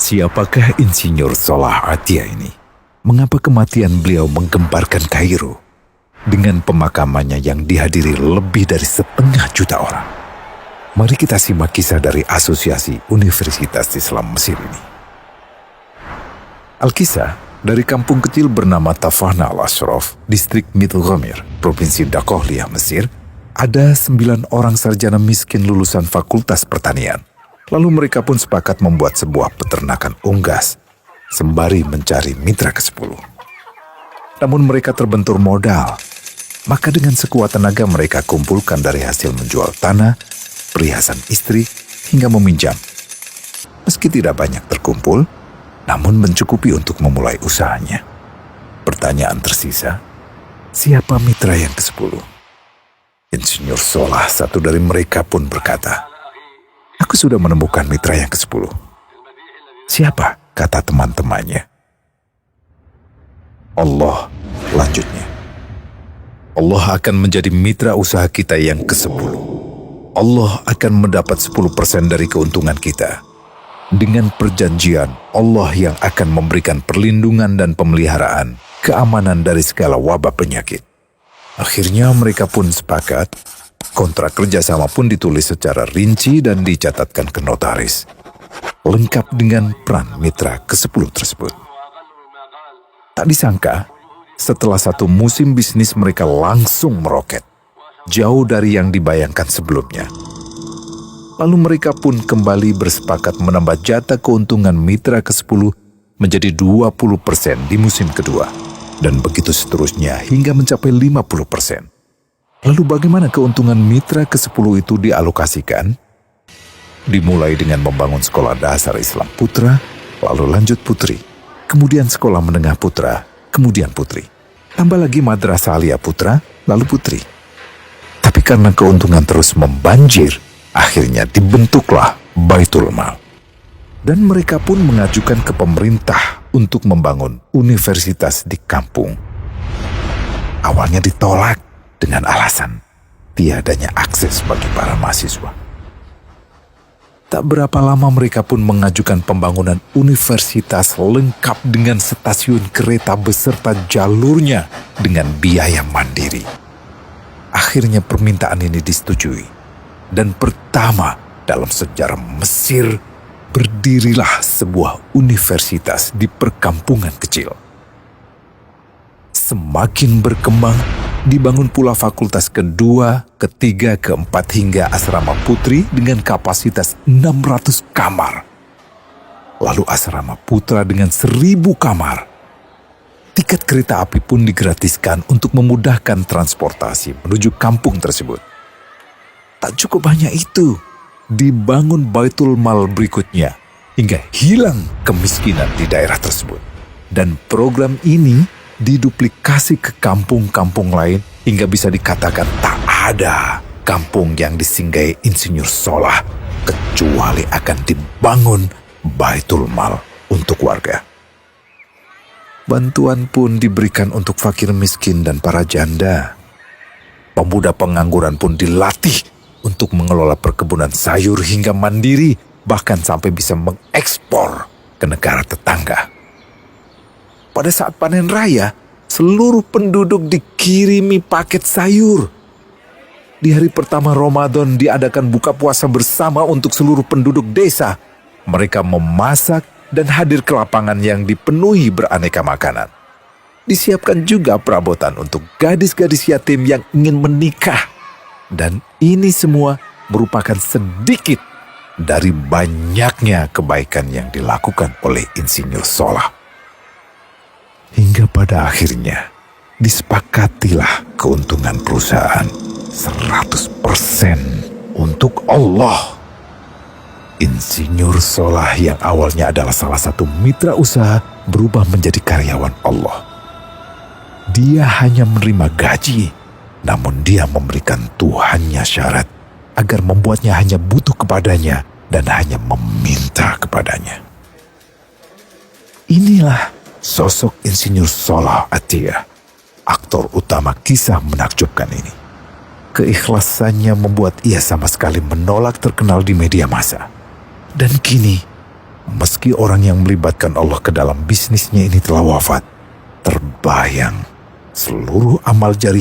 Siapakah Insinyur Salah Atia ini? Mengapa kematian beliau menggemparkan Kairo? Dengan pemakamannya yang dihadiri lebih dari 1,5 juta orang. Mari kita simak kisah dari Asosiasi Universitas Islam Mesir ini. Al-Kisah dari kampung kecil bernama Tafahna al-Ashraf, distrik Middle Ghamir, Provinsi Dakohlia, Mesir, ada 9 orang sarjana miskin lulusan Fakultas Pertanian. Lalu mereka pun sepakat membuat sebuah peternakan unggas, sembari mencari mitra ke-10. Namun mereka terbentur modal, maka dengan sekuat tenaga mereka kumpulkan dari hasil menjual tanah, perhiasan istri, hingga meminjam. Meski tidak banyak terkumpul, namun mencukupi untuk memulai usahanya. Pertanyaan tersisa, siapa mitra yang ke-10? Insinyur Salah, satu dari mereka pun berkata, "Aku sudah menemukan mitra yang ke-10. Siapa?" kata teman-temannya. "Allah," lanjutnya. "Allah akan menjadi mitra usaha kita yang ke-10. Allah akan mendapat 10% dari keuntungan kita. Dengan perjanjian, Allah yang akan memberikan perlindungan dan pemeliharaan, keamanan dari segala wabah penyakit." Akhirnya mereka pun sepakat. Kontrak kerjasama pun ditulis secara rinci dan dicatatkan ke notaris, lengkap dengan peran mitra ke-10 tersebut. Tak disangka, setelah 1 musim bisnis mereka langsung meroket, jauh dari yang dibayangkan sebelumnya. Lalu mereka pun kembali bersepakat menambah jatah keuntungan mitra ke-10 menjadi 20% di musim kedua, dan begitu seterusnya hingga mencapai 50%. Lalu bagaimana keuntungan mitra ke-10 itu dialokasikan? Dimulai dengan membangun sekolah dasar Islam putra, lalu lanjut putri, kemudian sekolah menengah putra, kemudian putri. Tambah lagi madrasah aliyah putra, lalu putri. Tapi karena keuntungan terus membanjir, akhirnya dibentuklah Baitul Mal. Dan mereka pun mengajukan ke pemerintah untuk membangun universitas di kampung. Awalnya ditolak dengan alasan tiadanya akses bagi para mahasiswa. Tak berapa lama mereka pun mengajukan pembangunan universitas lengkap dengan stasiun kereta beserta jalurnya dengan biaya mandiri. Akhirnya permintaan ini disetujui, dan pertama dalam sejarah Mesir berdirilah sebuah universitas di perkampungan kecil. Semakin berkembang, dibangun pula fakultas kedua, ketiga, keempat hingga asrama putri dengan kapasitas 600 kamar. Lalu asrama putra dengan 1.000 kamar. Tiket kereta api pun digratiskan untuk memudahkan transportasi menuju kampung tersebut. Tak cukup hanya itu, dibangun Baitul Mal berikutnya hingga hilang kemiskinan di daerah tersebut. Dan program ini diduplikasi ke kampung-kampung lain hingga bisa dikatakan tak ada kampung yang disinggahi Insinyur Salah kecuali akan dibangun Baitul Mal untuk warga. Bantuan pun diberikan untuk fakir miskin dan para janda. Pemuda pengangguran pun dilatih untuk mengelola perkebunan sayur hingga mandiri, bahkan sampai bisa mengekspor ke negara tetangga. Pada saat panen raya, seluruh penduduk dikirimi paket sayur. Di hari pertama Ramadan diadakan buka puasa bersama untuk seluruh penduduk desa. Mereka memasak dan hadir ke lapangan yang dipenuhi beraneka makanan. Disiapkan juga perabotan untuk gadis-gadis yatim yang ingin menikah. Dan ini semua merupakan sedikit dari banyaknya kebaikan yang dilakukan oleh Insinyur Salah. Hingga pada akhirnya disepakatilah keuntungan perusahaan 100% untuk Allah. Insinyur Salah yang awalnya adalah salah satu mitra usaha berubah menjadi karyawan Allah. Dia hanya menerima gaji, namun dia memberikan Tuhannya syarat agar membuatnya hanya butuh kepadanya dan hanya meminta kepadanya. Inilah sosok Insinyur Salah Atia, aktor utama kisah menakjubkan ini. Keikhlasannya membuat ia sama sekali menolak terkenal di media massa. Dan kini, Meski orang yang melibatkan Allah ke dalam bisnisnya ini telah wafat, terbayang seluruh amal jari